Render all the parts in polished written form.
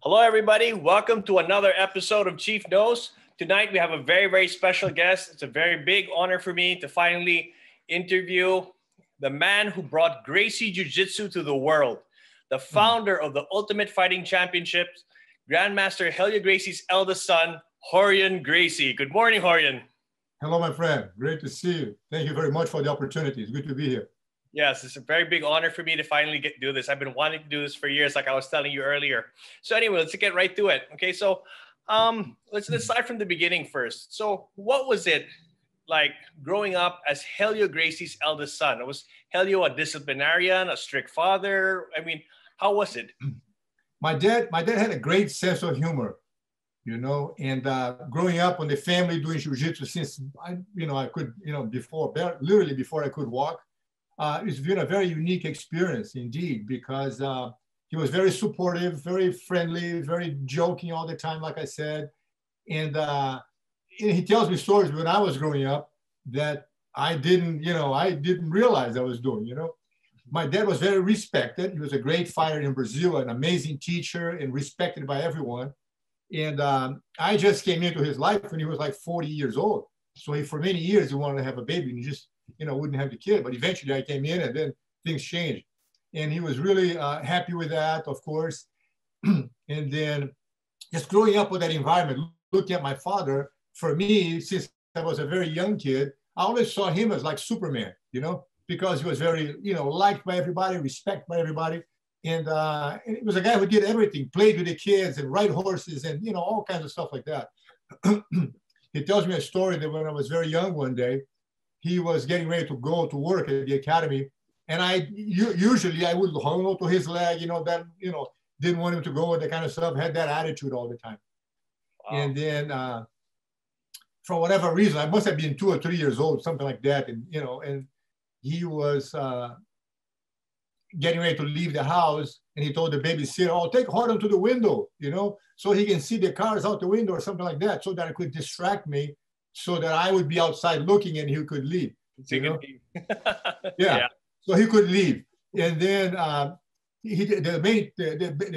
Hello, everybody. Welcome to another episode of Chief Knows. Tonight, we have a very, very special guest. It's a very big honor for me to finally interview the man who brought Gracie Jiu-Jitsu to the world, the founder of the Ultimate Fighting Championships, Grandmaster Helio Gracie's eldest son, Rorion Gracie. Good morning, Rorion. Hello, my friend. Great to see you. Thank you very much for the opportunity. It's good to be here. Yes, it's a very big honor for me to finally do this. I've been wanting to do this for years, like I was telling you earlier. So anyway, let's get right to it. Okay, so let's start from the beginning first. So what was it like growing up as Helio Gracie's eldest son? Was Helio a disciplinarian, a strict father? I mean, how was it? My dad had a great sense of humor, you know, and growing up in the family doing jiu-jitsu since I could, literally before I could walk. It's been a very unique experience indeed, because he was very supportive, very friendly, very joking all the time, like I said. And he tells me stories when I was growing up that I didn't realize I was doing, My dad was very respected. He was a great fighter in Brazil, an amazing teacher and respected by everyone. And I just came into his life when he was like 40 years old. So for many years, he wanted to have a baby and he just wouldn't have the kid, but eventually I came in and then things changed. And he was really happy with that, of course. And then just growing up with that environment, looking at my father, for me, since I was a very young kid, I always saw him as like Superman, because he was very, liked by everybody, respected by everybody. And it was a guy who did everything, played with the kids and ride horses and, all kinds of stuff like that. He tells me a story that when I was very young one day, he was getting ready to go to work at the academy. And usually I would hold on to his leg, didn't want him to go and that kind of stuff, had that attitude all the time. Wow. And then for whatever reason, I must have been 2 or 3 years old, something like that. And, and he was getting ready to leave the house and he told the babysitter, "Oh, take Rorion to the window, so he can see the cars out the window," or something like that, so that it could distract me, so that I would be outside looking and he could leave. Yeah. So he could leave. And then the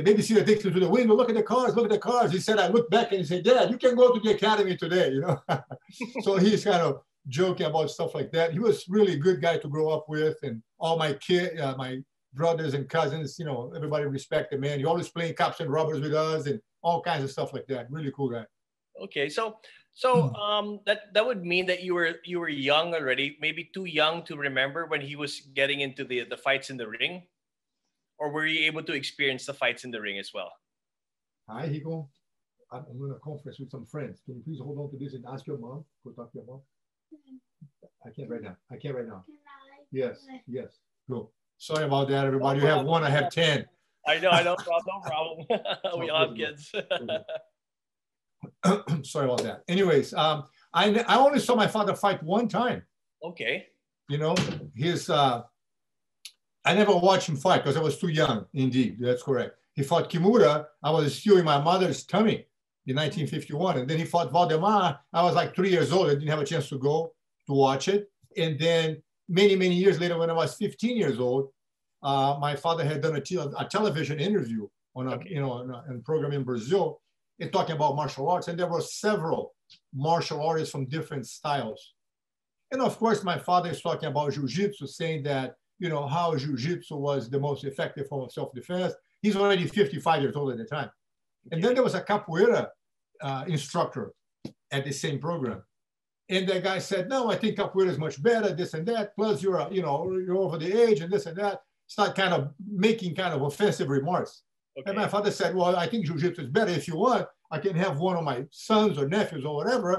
babysitter takes him to the window, look at the cars, look at the cars. He said, I looked back and he said, "Dad, you can go to the academy today," So he's kind of joking about stuff like that. He was really a good guy to grow up with, and all my kids, my brothers and cousins, everybody respect the man. He always playing cops and robbers with us and all kinds of stuff like that. Really cool guy. Okay, so that would mean that you were young already, maybe too young to remember when he was getting into the fights in the ring, or were you able to experience the fights in the ring as well? Hi, Higo. I'm in a conference with some friends. Can you please hold on to this and ask your mom? Go talk to your mom. I can't right now. Yes. Go. Sorry about that, everybody. You have one, I have 10. I know. No problem. We all have kids. Sorry about that. Anyways, I only saw my father fight one time. Okay. I never watched him fight because I was too young. Indeed, that's correct. He fought Kimura. I was still in my mother's tummy in 1951. And then he fought Valdemar. I was like 3 years old. I didn't have a chance to go to watch it. And then many, many years later, when I was 15 years old, my father had done a television interview on a program in Brazil, and talking about martial arts, and there were several martial artists from different styles. And of course, my father is talking about jiu-jitsu, saying that, how jiu-jitsu was the most effective form of self-defense. He's already 55 years old at the time. And then there was a capoeira instructor at the same program. And the guy said, "No, I think capoeira is much better, this and that. Plus you're over the age and this and that." Start kind of making kind of offensive remarks. Okay. And my father said, "Well, I think jiu-jitsu is better. If you want, I can have one of my sons or nephews or whatever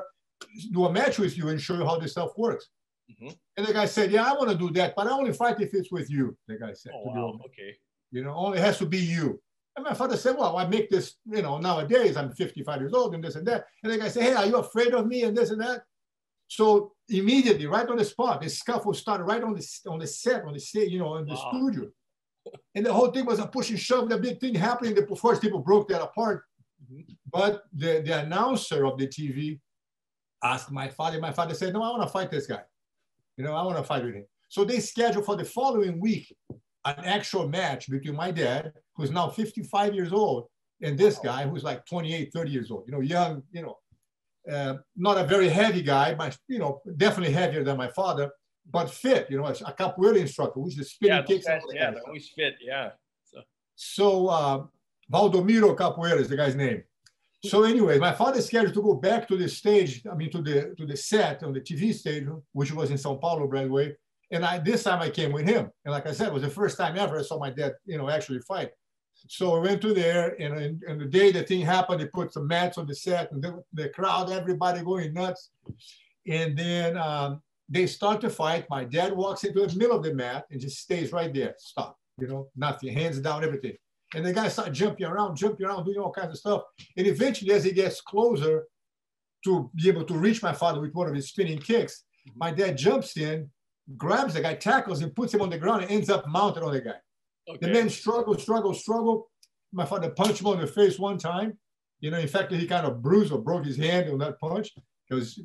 do a match with you and show you how this stuff works." Mm-hmm. And the guy said, "Yeah, I want to do that, but I only fight if it's with you," the guy said. Oh, wow. Okay. Only has to be you. And my father said, "Well, I make this, nowadays I'm 55 years old and this and that." And the guy said, "Hey, are you afraid of me?" and this and that. So immediately, right on the spot, the scuffle started right on the set, in the studio. And the whole thing was a push and shove, the big thing happening. The first people broke that apart. Mm-hmm. But the announcer of the TV asked my father. My father said, "No, I want to fight this guy. I want to fight with him." So they scheduled for the following week an actual match between my dad, who's now 55 years old, And this guy who's like 28, 30 years old, you know, young, you know, not a very heavy guy, but, you know, definitely heavier than my father, but fit, you know, a capoeira instructor, which is spinning kicks. Guys, yeah, they're always fit, yeah. So Valdomiro Capoeira is the guy's name. So anyway, my father scheduled to go back to the stage, I mean, to the set on the TV stage, which was in São Paulo, Broadway. And this time I came with him. And like I said, it was the first time ever I saw my dad, you know, actually fight. So I went to there, and the day the thing happened, they put some mats on the set, and the crowd, everybody going nuts. And then they start to fight. My dad walks into the middle of the mat and just stays right there. Stop, you know, nothing, hands down, everything. And the guy starts jumping around, doing all kinds of stuff. And eventually, as he gets closer to be able to reach my father with one of his spinning kicks, my dad jumps in, grabs the guy, tackles him, puts him on the ground, and ends up mounted on the guy. Okay. The man struggled. My father punched him on the face one time. You know, in fact, he kind of bruised or broke his hand on that punch, because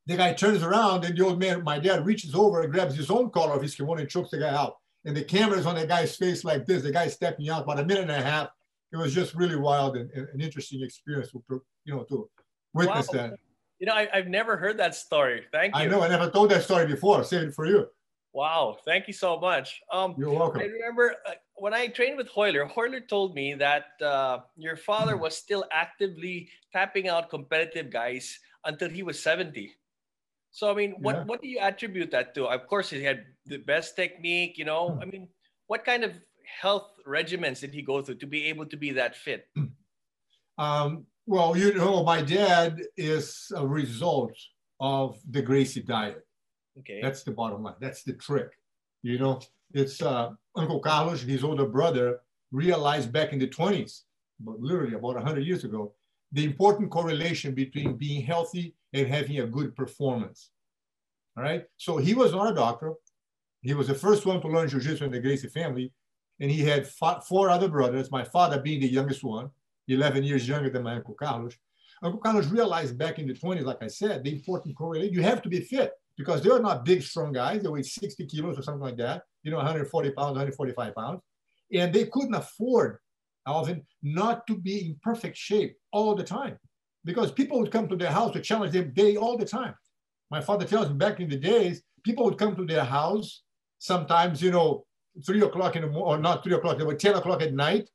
the guy turns around and the old man, my dad, reaches over and grabs his own collar of his kimono and chokes the guy out. And the camera's on the guy's face like this. The guy's stepping out about a minute and a half. It was just really wild and an interesting experience to, you know, to witness that. You know, I've never heard that story. Thank you. I know. I never told that story before. Save it for you. Wow. Thank you so much. You're welcome. I remember when I trained with Hoyler told me that your father was still actively tapping out competitive guys until he was 70. So, I mean, what do you attribute that to? Of course, he had the best technique, you know. I mean, what kind of health regimens did he go through to be able to be that fit? Well, you know, my dad is a result of the Gracie Diet. Okay. That's the bottom line. That's the trick. You know, it's Uncle Carlos, his older brother, realized back in the 20s, but literally about 100 years ago, the important correlation between being healthy and having a good performance. All right. So he was not a doctor. He was the first one to learn jiu-jitsu in the Gracie family. And he had four other brothers, my father being the youngest one, 11 years younger than my Uncle Carlos. Uncle Carlos realized back in the 20s, like I said, the important correlation. You have to be fit because they are not big, strong guys. They weigh 60 kilos or something like that, you know, 140 pounds, 145 pounds. And they couldn't afford, Alvin, not to be in perfect shape all the time because people would come to their house to challenge them all the time. My father tells me back in the days, people would come to their house sometimes, you know, 3 o'clock in the morning, or not 3 o'clock, they were 10 o'clock at night,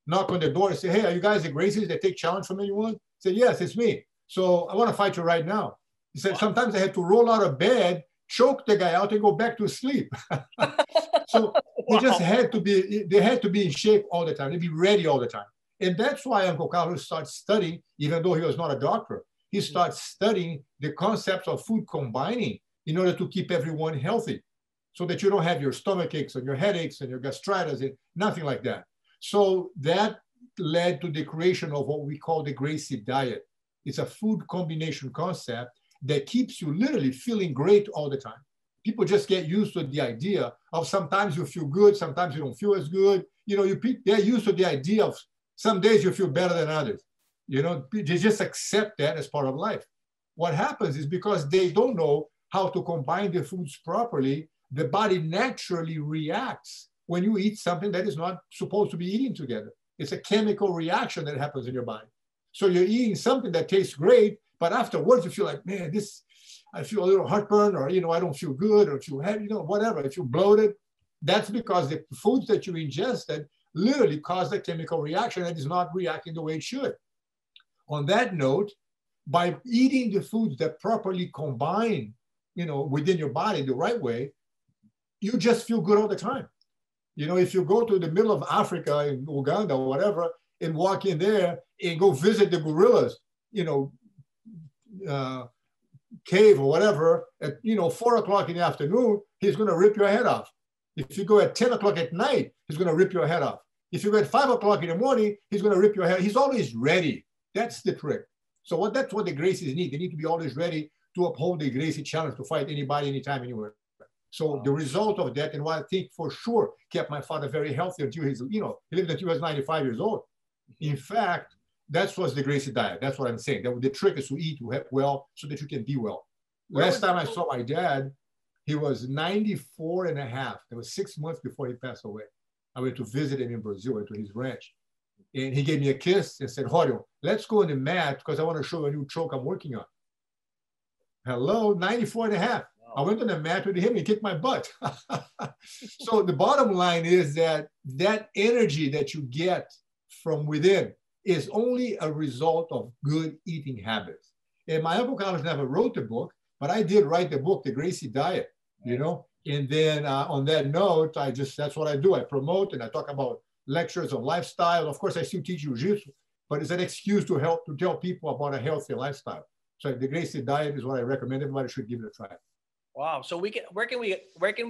knock on the door and say, hey, are you guys the Gracies that take challenge from anyone? I said, yes, it's me. So I want to fight you right now. He said, sometimes I had to roll out of bed, choke the guy out and go back to sleep. So they just had to be in shape all the time. They'd be ready all the time. And that's why Uncle Carlos starts studying, even though he was not a doctor, he starts studying the concepts of food combining in order to keep everyone healthy so that you don't have your stomach aches and your headaches and your gastritis and nothing like that. So that led to the creation of what we call the Gracie Diet. It's a food combination concept that keeps you literally feeling great all the time. People just get used to the idea of sometimes you feel good, sometimes you don't feel as good. You know, they're used to the idea of some days you feel better than others. You know, they just accept that as part of life. What happens is because they don't know how to combine the foods properly, the body naturally reacts when you eat something that is not supposed to be eating together. It's a chemical reaction that happens in your body. So you're eating something that tastes great, but afterwards you feel like, man, I feel a little heartburn, or, you know, I don't feel good, or feel heavy, you know, whatever, I feel bloated. That's because the foods that you ingested literally cause a chemical reaction that is not reacting the way it should. On that note, by eating the foods that properly combine, you know, within your body the right way, you just feel good all the time. You know, if you go to the middle of Africa, in Uganda or whatever, and walk in there and go visit the gorillas, you know, cave or whatever, at, you know, 4 o'clock in the afternoon, he's going to rip your head off. If you go at 10 o'clock at night, he's going to rip your head off. If you go at 5 o'clock in the morning, he's going to rip your head. He's always ready. That's the trick. So that's what the Gracies need. They need to be always ready to uphold the Gracie challenge, to fight anybody, anytime, anywhere. So the result of that, and what I think for sure kept my father very healthy until he's, you know, he lived until he was 95 years old. In fact, that was the Gracie Diet. That's what I'm saying. The trick is to eat well so that you can be well. Last time I saw my dad, he was 94 and a half. It was 6 months before he passed away. I went to visit him in Brazil, to his ranch. And he gave me a kiss and said, Rorion, let's go on the mat because I want to show you a new choke I'm working on. Hello, 94 and a half. Wow. I went on the mat with him and kicked my butt. So the bottom line is that that energy that you get from within is only a result of good eating habits. And my Uncle Carlos never wrote the book, but I did write the book, The Gracie Diet, you know? And then on that note, that's what I do. I promote and I talk about lectures on lifestyle. Of course, I still teach jiu-jitsu, but it's an excuse to tell people about a healthy lifestyle. So the Gracie Diet is what I recommend. Everybody should give it a try. Wow. So where can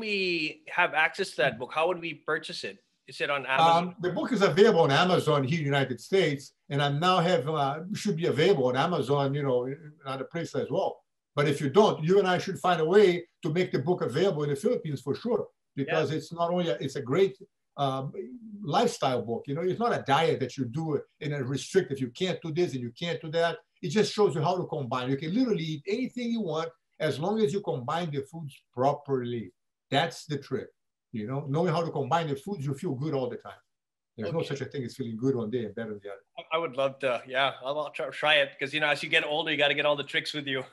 we have access to that book? How would we purchase it? Is it on Amazon? The book is available on Amazon here in the United States, and I now should be available on Amazon, in other places as well. But if you don't, you and I should find a way to make the book available in the Philippines for sure, because it's not only it's a great lifestyle book. It's not a diet that you do in a restrictive. You can't do this and you can't do that. It just shows you how to combine. You can literally eat anything you want as long as you combine the foods properly. That's the trick. Knowing how to combine the foods, you feel good all the time. There's no such a thing as feeling good one day and better the other. I would love to. Yeah, I'll try it because, as you get older, you got to get all the tricks with you.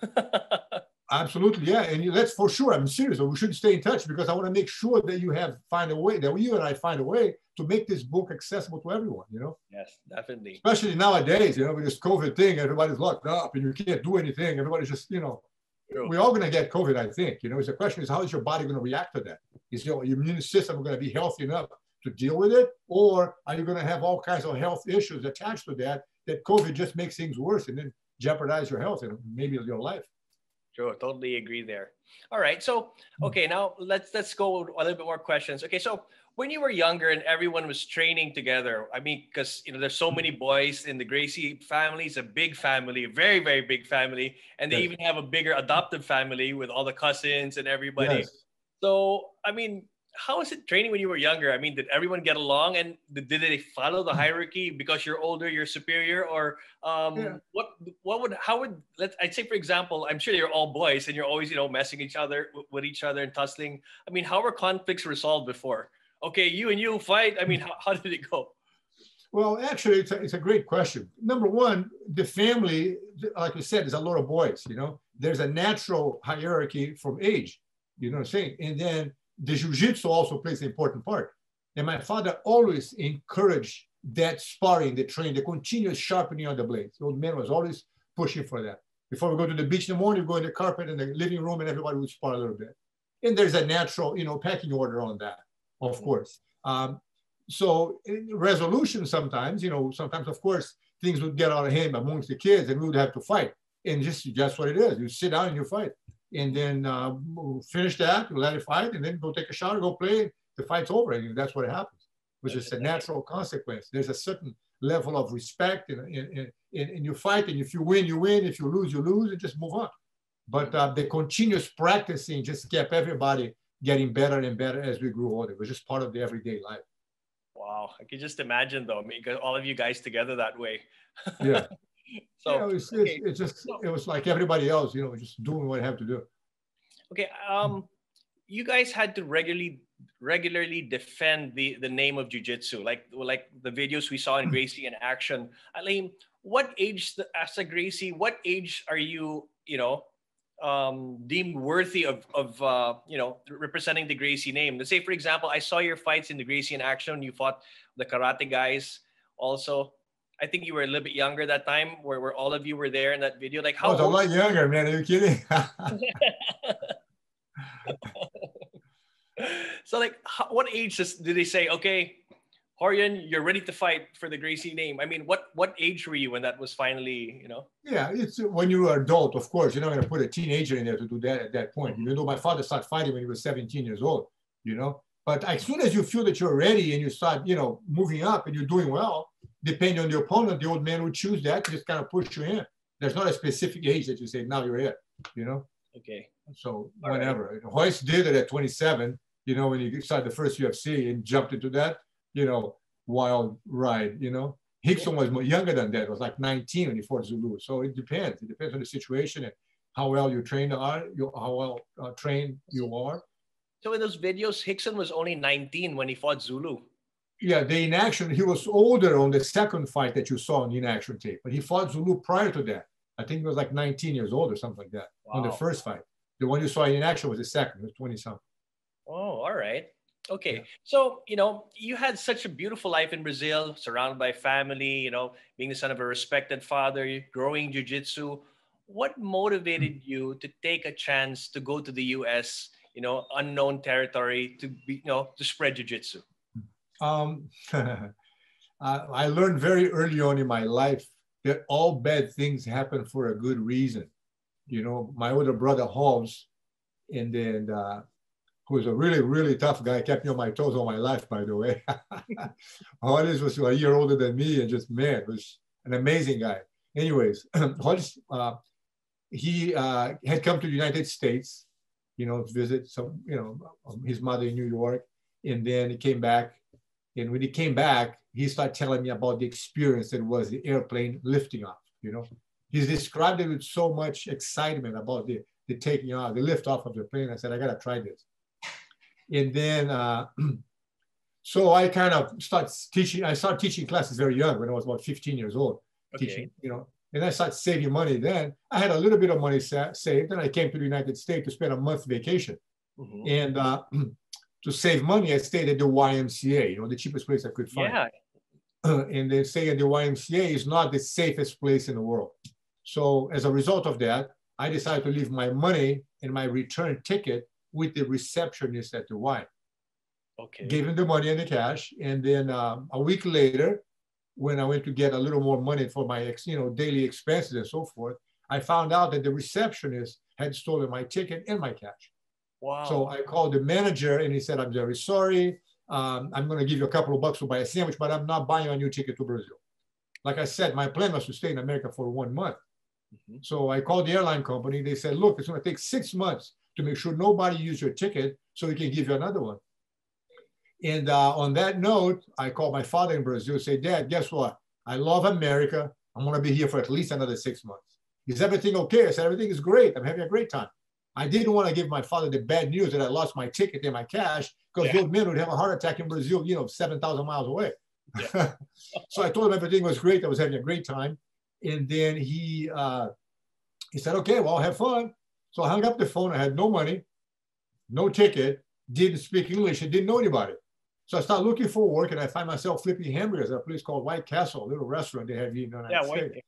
Absolutely, yeah. And that's for sure. I'm serious. We should stay in touch because I want to make sure that you and I find a way to make this book accessible to everyone, Yes, definitely. Especially nowadays, with this COVID thing, everybody's locked up and you can't do anything. Everybody's just, we're all going to get COVID, I think. The question is, how is your body going to react to that? Is your immune system going to be healthy enough to deal with it? Or are you going to have all kinds of health issues attached to that COVID just makes things worse and then jeopardize your health and maybe your life? Sure, totally agree there. All right, so, okay, now let's go a little bit more questions. Okay, so when you were younger and everyone was training together, because, there's so many boys in the Gracie family. It's a big family, a very, very big family. And they even have a bigger adoptive family with all the cousins and everybody. Yes. So, how was it training when you were younger? Did everyone get along and did they follow the hierarchy because you're older, you're superior, or I'd say, for example, I'm sure you're all boys and you're always, messing with each other and tussling. How were conflicts resolved before? Okay, you and you fight. How did it go? Well, actually, it's a great question. Number one, the family, like we said, is a lot of boys, There's a natural hierarchy from age, you know what I'm saying? And then the jiu-jitsu also plays an important part. And my father always encouraged that sparring, the training, the continuous sharpening of the blades. The old man was always pushing for that. Before we go to the beach in the morning, we go in the carpet in the living room and everybody would spar a little bit. And there's a natural, pecking order on that, of course. So resolution sometimes, sometimes, of course, things would get out of hand amongst the kids and we would have to fight. And just what it is. You sit down and you fight. And then finish that, let it fight, and then go take a shower, go play. The fight's over, and that's what happens, which is a natural consequence. There's a certain level of respect, and you fight, and if you win, you win. If you lose, and just move on. But the continuous practicing just kept everybody getting better and better as we grew older. It was just part of the everyday life. Wow, I can just imagine, though, all of you guys together that way. Yeah. So it was like everybody else, just doing what I have to do. Okay. You guys had to regularly defend the name of jiu-jitsu, like the videos we saw in Gracie in action. What age, as a Gracie, what age are you, deemed worthy of representing the Gracie name? Let's say, for example, I saw your fights in the Gracie in action. You fought the karate guys also. I think you were a little bit younger that time, where all of you were there in that video. Like, how I was a lot younger, man. Are you kidding? So, what age did they say, okay, Rorion, you're ready to fight for the Gracie name? What age were you when that was finally, Yeah, it's when you were an adult, of course. You're not going to put a teenager in there to do that at that point. Even though my father started fighting when he was 17 years old, But as soon as you feel that you're ready and you start, moving up and you're doing well, depending on the opponent, the old man would choose that to just kind of push you in. There's not a specific age that you say, now you're it, Okay. So whenever. Right. Royce did it at 27, when he started the first UFC and jumped into that, wild ride, Rickson was more younger than that. It was like 19 when he fought Zulu. So it depends. It depends on the situation and how well you trained how well trained you are. So in those videos, Rickson was only 19 when he fought Zulu. Yeah, the inaction, he was older on the second fight that you saw on the inaction tape, but he fought Zulu prior to that. I think he was like 19 years old or something like that. Wow. On the first fight. The one you saw in action was the second, he was 20 something. Oh, all right. Okay. Yeah. So, you know, you had such a beautiful life in Brazil, surrounded by family, you know, being the son of a respected father, growing jiu-jitsu. What motivated you to take a chance to go to the US, you know, unknown territory, to be, you know, to spread jiu-jitsu? I learned very early on in my life that all bad things happen for a good reason. You know, my older brother Holmes, and then who was a really, really tough guy, kept me on my toes all my life, by the way. Hollis was a year older than me, and just, man, was an amazing guy. Anyways, Hollis, he had come to the United States, you know, to visit some, you know, his mother in New York, and then he came back. And when he came back, he started telling me about the experience that was the airplane lifting off, you know. He's described it with so much excitement about the taking off, the lift off of the plane. I said, I got to try this. And then, so I kind of started teaching. I started teaching classes very young, when I was about 15 years old, teaching, you know. And I started saving money then. I had a little bit of money saved, and I came to the United States to spend a month vacation. And to save money, I stayed at the YMCA, you know, the cheapest place I could find. Yeah. And they say at the YMCA is not the safest place in the world. So as a result of that, I decided to leave my money and my return ticket with the receptionist at the Y. Okay. Gave him the money and the cash. And then a week later, when I went to get a little more money for my, you know, daily expenses and so forth, I found out that the receptionist had stolen my ticket and my cash. Wow. So I called the manager, and he said, I'm very sorry. I'm going to give you a couple of bucks to buy a sandwich, but I'm not buying a new ticket to Brazil. Like I said, my plan was to stay in America for 1 month. So I called the airline company. They said, look, it's going to take 6 months to make sure nobody used your ticket so we can give you another one. And on that note, I called my father in Brazil and said, Dad, guess what? I love America. I'm going to be here for at least another 6 months. Is everything okay? I said, everything is great. I'm having a great time. I didn't want to give my father the bad news that I lost my ticket and my cash, because those men would have a heart attack in Brazil, you know, 7,000 miles away. Yeah. So I told him everything was great. I was having a great time. And then he said, okay, well, have fun. So I hung up the phone. I had no money, no ticket, didn't speak English, and didn't know anybody. So I started looking for work, and I find myself flipping hamburgers at a place called White Castle, a little restaurant they have here in the United States.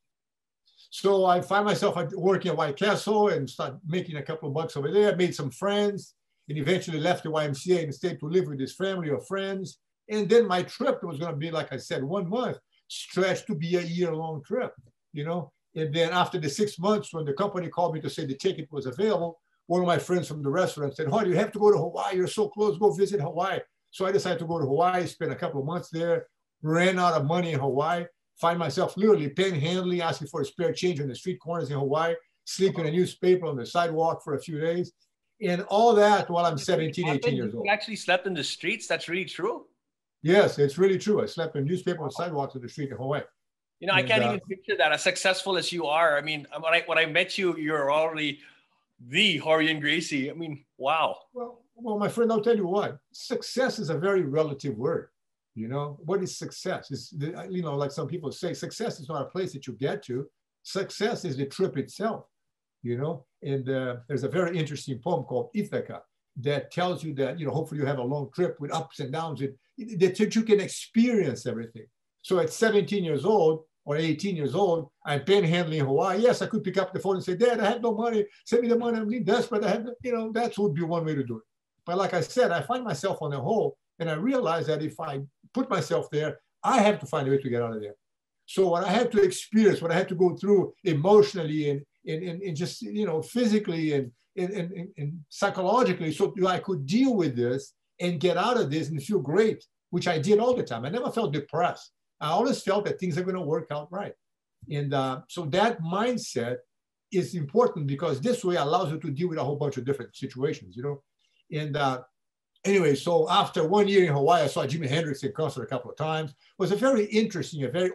So I find myself working at White Castle and start making a couple of bucks over there. I made some friends, and eventually left the YMCA and stayed to live with this family of friends. And then my trip was going to be, like I said, 1 month, stretched to be a year-long trip, you know. And then after the 6 months, when the company called me to say the ticket was available, one of my friends from the restaurant said, "Oh, you have to go to Hawaii. You're so close. Go visit Hawaii." So I decided to go to Hawaii, spend a couple of months there, ran out of money in Hawaii, find myself literally panhandling, asking for a spare change on the street corners in Hawaii, sleep in a newspaper on the sidewalk for a few days. And all that while I'm 17, 18 years old. You actually slept in the streets? That's really true? Yes, it's really true. I slept in newspaper on sidewalks in the street in Hawaii. You know, I can't even picture that, as successful as you are. I mean, when I met you, you're already the Rorion Gracie. I mean, wow. Well, my friend, I'll tell you what, success is a very relative word. You know, what is success? It's, you know, like some people say, success is not a place that you get to. Success is the trip itself, you know. And there's a very interesting poem called Ithaca that tells you that, you know, hopefully you have a long trip with ups and downs, that you can experience everything. So at 17 years old or 18 years old, I'm panhandling in Hawaii. Yes, I could pick up the phone and say, "Dad, I have no money. Send me the money. I'm really desperate." I have, you know, that would be one way to do it. But like I said, I find myself on the hole, and I realize that if I put myself there, I have to find a way to get out of there. So what I had to experience, what I had to go through emotionally and just, you know, physically and psychologically, so I could deal with this and get out of this and feel great, which I did all the time. I never felt depressed. I always felt that things are going to work out right. And so that mindset is important, because this way allows you to deal with a whole bunch of different situations, you know. And anyway, so after 1 year in Hawaii, I saw Jimi Hendrix in concert a couple of times. It was a very interesting, a very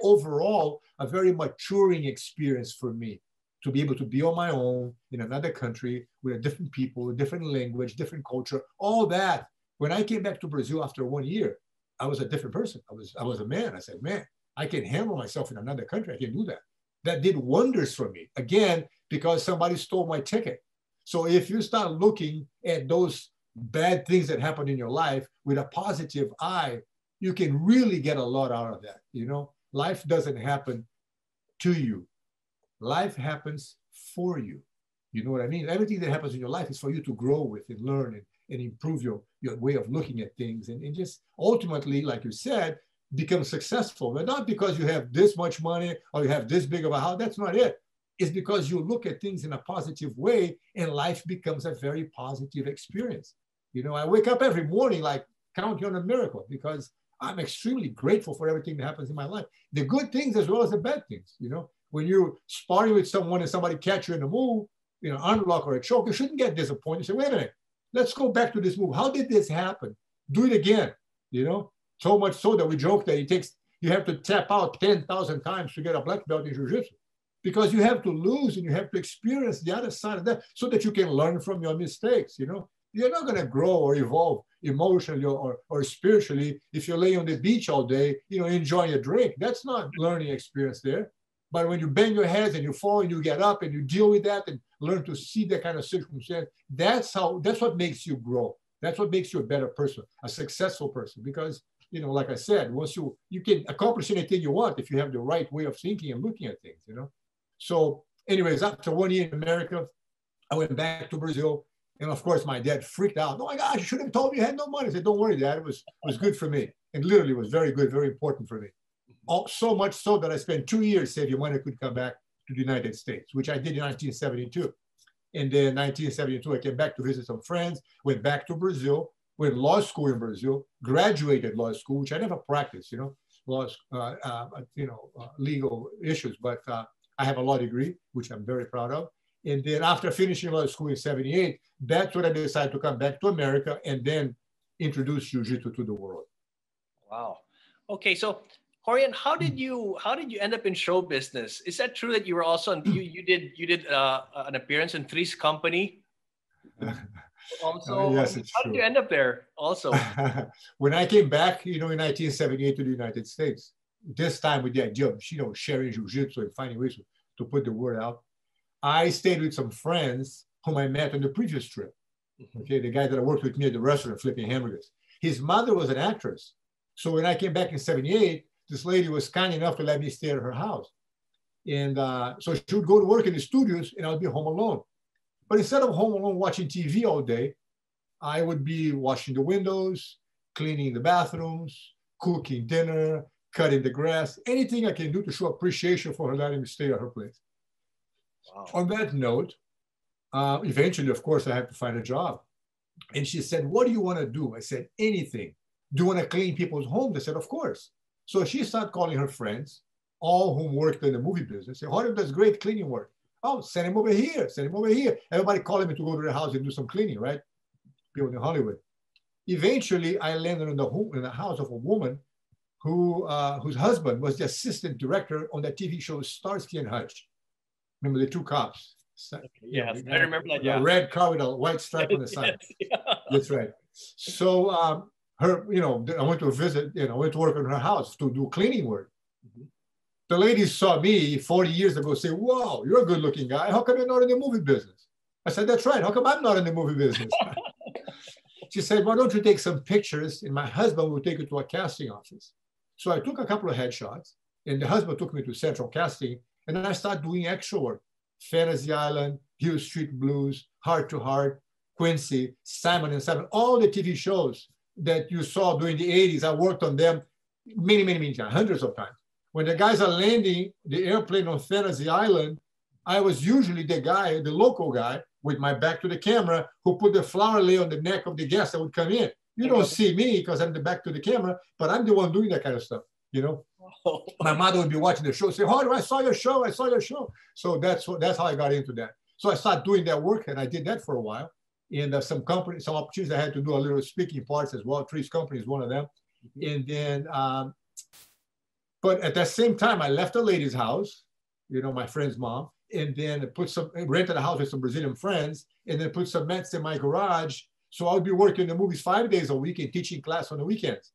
maturing experience for me to be able to be on my own in another country with a different people, a different language, different culture, all that. When I came back to Brazil after 1 year, I was a different person. I was a man. I said, man, I can handle myself in another country. I can do that. That did wonders for me. Again, because somebody stole my ticket. So if you start looking at those bad things that happen in your life with a positive eye, you can really get a lot out of that. You know, life doesn't happen to you. Life happens for you. You know what I mean? Everything that happens in your life is for you to grow with and learn and improve your way of looking at things and just ultimately, like you said, become successful. But not because you have this much money or you have this big of a house. That's not it. It's because you look at things in a positive way and life becomes a very positive experience. You know, I wake up every morning like counting on a miracle because I'm extremely grateful for everything that happens in my life. The good things as well as the bad things. You know, when you're sparring with someone and somebody catch you in a move, you know, unlock or a choke, you shouldn't get disappointed. You say, wait a minute, let's go back to this move. How did this happen? Do it again, you know? So much so that we joke that you have to tap out 10,000 times to get a black belt in Jiu-Jitsu because you have to lose and you have to experience the other side of that so that you can learn from your mistakes, you know? You're not gonna grow or evolve emotionally or spiritually if you're laying on the beach all day, you know, enjoying a drink. That's not learning experience there. But when you bang your heads and you fall and you get up and you deal with that and learn to see that kind of circumstance, that's what makes you grow. That's what makes you a better person, a successful person. Because, you know, like I said, once you can accomplish anything you want if you have the right way of thinking and looking at things, you know. So anyways, after 1 year in America, I went back to Brazil. And of course, my dad freaked out. Oh my gosh, you should have told me you had no money. I said, don't worry, Dad. It was good for me. And literally was very good, very important for me. So much so that I spent 2 years saving money I could come back to the United States, which I did in 1972. And then 1972, I came back to visit some friends, went back to Brazil, went to law school in Brazil, graduated law school, which I never practiced, you know, legal issues, but I have a law degree, which I'm very proud of. And then after finishing law school in 78, that's when I decided to come back to America and then introduce Jiu-Jitsu to the world. Wow. Okay, so Rorion, how did you end up in show business? Is that true that you were also you did an appearance in Three's Company? Also, yes, it's how true. did you end up there? Also, when I came back, you know, in 1978 to the United States, this time with the idea of, you know, sharing Jiu-Jitsu and finding ways to put the word out, I stayed with some friends whom I met on the previous trip. Okay, the guy that I worked with me at the restaurant flipping hamburgers. His mother was an actress, so when I came back in 78. This lady was kind enough to let me stay at her house. And so she would go to work in the studios and I would be home alone. But instead of home alone watching TV all day, I would be washing the windows, cleaning the bathrooms, cooking dinner, cutting the grass, anything I can do to show appreciation for her letting me stay at her place. Wow. On that note, eventually, of course, I had to find a job. And she said, what do you want to do? I said, anything. Do you want to clean people's homes? I said, of course. So she started calling her friends, all whom worked in the movie business. Say, Rorion does great cleaning work. Oh, send him over here, send him over here. Everybody calling me to go to the house and do some cleaning, right? People in Hollywood. Eventually, I landed in the house of a woman whose husband was the assistant director on that TV show Starsky and Hutch. Remember the two cops? Okay, yes, I remember that. Yeah, a red car with a white stripe on the side. Yes, yeah. That's right. So her, you know, I went to visit, you know, I went to work in her house to do cleaning work. Mm-hmm. The ladies saw me 40 years ago say, wow, you're a good looking guy. How come you're not in the movie business? I said, that's right. How come I'm not in the movie business? She said, why don't you take some pictures and my husband will take you to a casting office. So I took a couple of headshots and the husband took me to Central Casting and then I started doing extra work. Fantasy Island, Hill Street Blues, Heart to Heart, Quincy, Simon and Simon, all the TV shows that you saw during the 80s, I worked on them many times, hundreds of times. When the guys are landing the airplane on Fantasy Island, I was usually the guy, the local guy, with my back to the camera, who put the flower lei on the neck of the guest that would come in. You don't see me because I'm the back to the camera, but I'm the one doing that kind of stuff, you know? Oh. My mother would be watching the show, say, oh, I saw your show, I saw your show. So that's how I got into that. So I started doing that work and I did that for a while. And some opportunities I had to do a little speaking parts as well. Three's Company is one of them. And then, but at that same time, I left a lady's house, you know, my friend's mom, and then rented a house with some Brazilian friends, and then put some mats in my garage. So I would be working in the movies 5 days a week and teaching class on the weekends.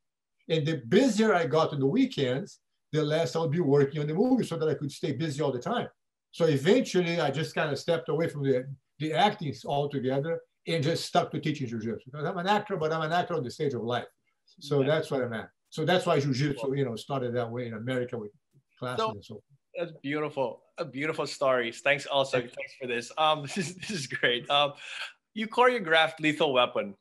And the busier I got on the weekends, the less I would be working on the movie so that I could stay busy all the time. So eventually I just kind of stepped away from the acting altogether and just stuck to teaching jiu-jitsu. Because I'm an actor, but I'm an actor on the stage of life. So that's what I'm at. So that's why jiu-jitsu, you know, started that way in America with classes and so forth. That's beautiful. A beautiful stories. Thanks also. Thanks for this. This is great. You choreographed Lethal Weapon,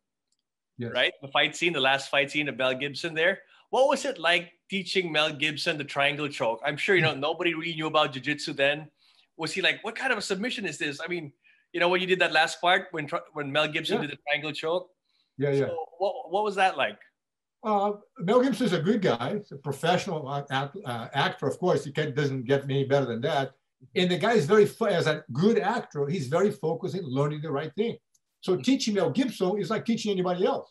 right? The fight scene, the last fight scene of Mel Gibson there. What was it like teaching Mel Gibson the triangle choke? I'm sure, you know, nobody really knew about jiu-jitsu then. Was he like, what kind of a submission is this? I mean, you know, when you did that last part, when Mel Gibson did the triangle choke. So what was that like? Mel Gibson is a good guy. He's a professional actor. Of course, doesn't get any better than that. And the guy is as a good actor, he's very focused in learning the right thing. So teaching Mel Gibson is like teaching anybody else.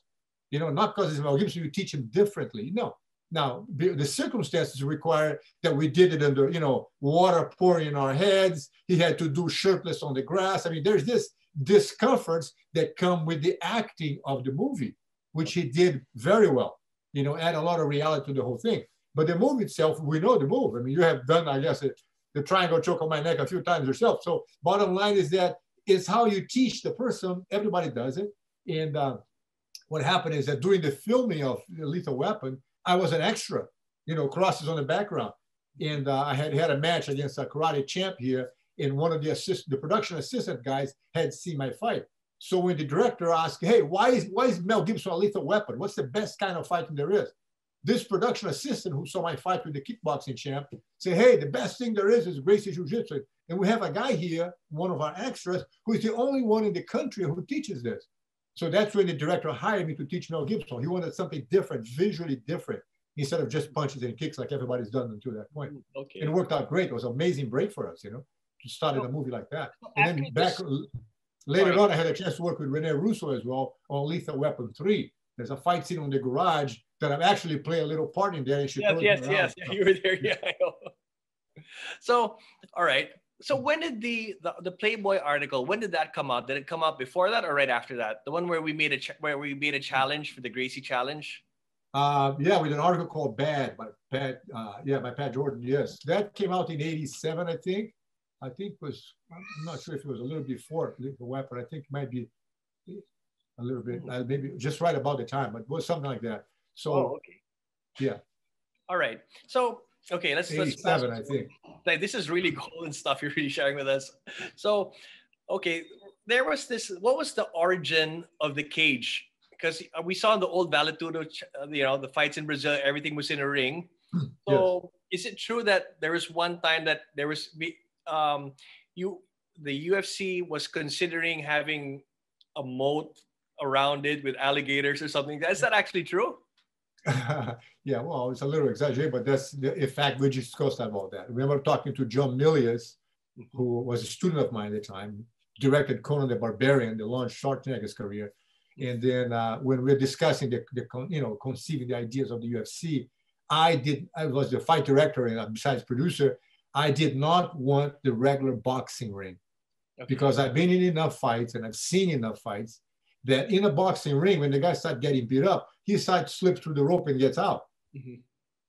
You know, not because it's Mel Gibson, you teach him differently. No. Now, the circumstances require that we did it under, you know, water pouring in our heads. He had to do shirtless on the grass. I mean, there's this discomforts that come with the acting of the movie, which he did very well. You know, add a lot of reality to the whole thing. But the move itself, we know the move. I mean, you have done, I guess, the triangle choke on my neck a few times yourself. So bottom line is that it's how you teach the person. Everybody does it. And what happened is that during the filming of Lethal Weapon, I was an extra, you know, crosses on the background. And I had a match against a karate champ here. And one of the production assistant guys had seen my fight. So when the director asked, hey, why is Mel Gibson a lethal weapon? What's the best kind of fighting there is? This production assistant who saw my fight with the kickboxing champ said, hey, the best thing there is Gracie Jiu-Jitsu. And we have a guy here, one of our extras, who is the only one in the country who teaches this. So that's when the director hired me to teach Mel Gibson. He wanted something different, visually different, instead of just punches and kicks like everybody's done until that point. And it worked out great. It was an amazing break for us, you know, to start in a movie like that. And then later on, I had a chance to work with Rene Russo as well on Lethal Weapon 3. There's a fight scene in the garage that I'm actually playing a little part in there. Yes, you were there. Yeah, I know. So, all right. So when did the Playboy article, when did that come out? Did it come out before that or right after that? The one where we made a challenge for the Gracie Challenge? Yeah, with an article called Bad by Pat Jordan. Yes, that came out in '87, I think. I'm not sure if it was a little before Lethal Weapon. I think it might be a little bit, maybe just right about the time, but it was something like that. So, yeah. All right. So, okay, let's 87, I think. Like, this is really cool and stuff you're really sharing with us. So, okay, there was this, what was the origin of the cage? Because we saw in the old Valetudo, you know, the fights in Brazil, everything was in a ring. So is it true that there was one time that there was, the UFC was considering having a moat around it with alligators or something? Is that actually true? Yeah, well, it's a little exaggerated, but that's in fact we discussed about that. I remember talking to John Milius, who was a student of mine at the time, directed Conan the Barbarian, that launched Schwarzenegger's career. And then when we were discussing conceiving the ideas of the UFC, I was the fight director and besides producer. I did not want the regular boxing ring because I've been in enough fights and I've seen enough fights that in a boxing ring, when the guy starts getting beat up, he starts slips through the rope and gets out.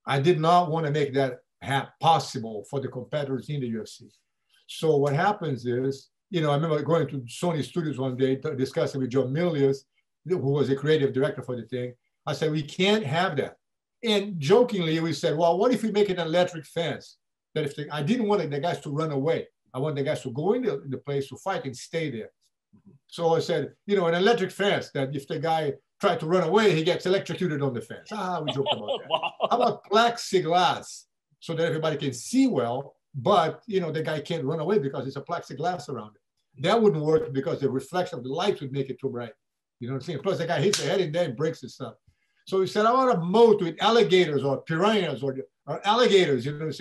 I did not want to make that possible for the competitors in the UFC. So what happens is, you know, I remember going to Sony Studios one day discussing with John Milius, who was the creative director for the thing. I said, we can't have that. And jokingly, we said, well, what if we make an electric fence? That if I didn't want the guys to run away. I want the guys to go into the place to fight and stay there. So I said, you know, an electric fence that if the guy tried to run away, he gets electrocuted on the fence. We joked about that. Wow. How about plexiglass so that everybody can see well, but, you know, the guy can't run away because it's a plexiglass around it. That wouldn't work because the reflection of the light would make it too bright. You know what I'm saying? Plus the guy hits the head in there and breaks his stuff. So he said, I want a moat with alligators or piranhas or alligators, you know,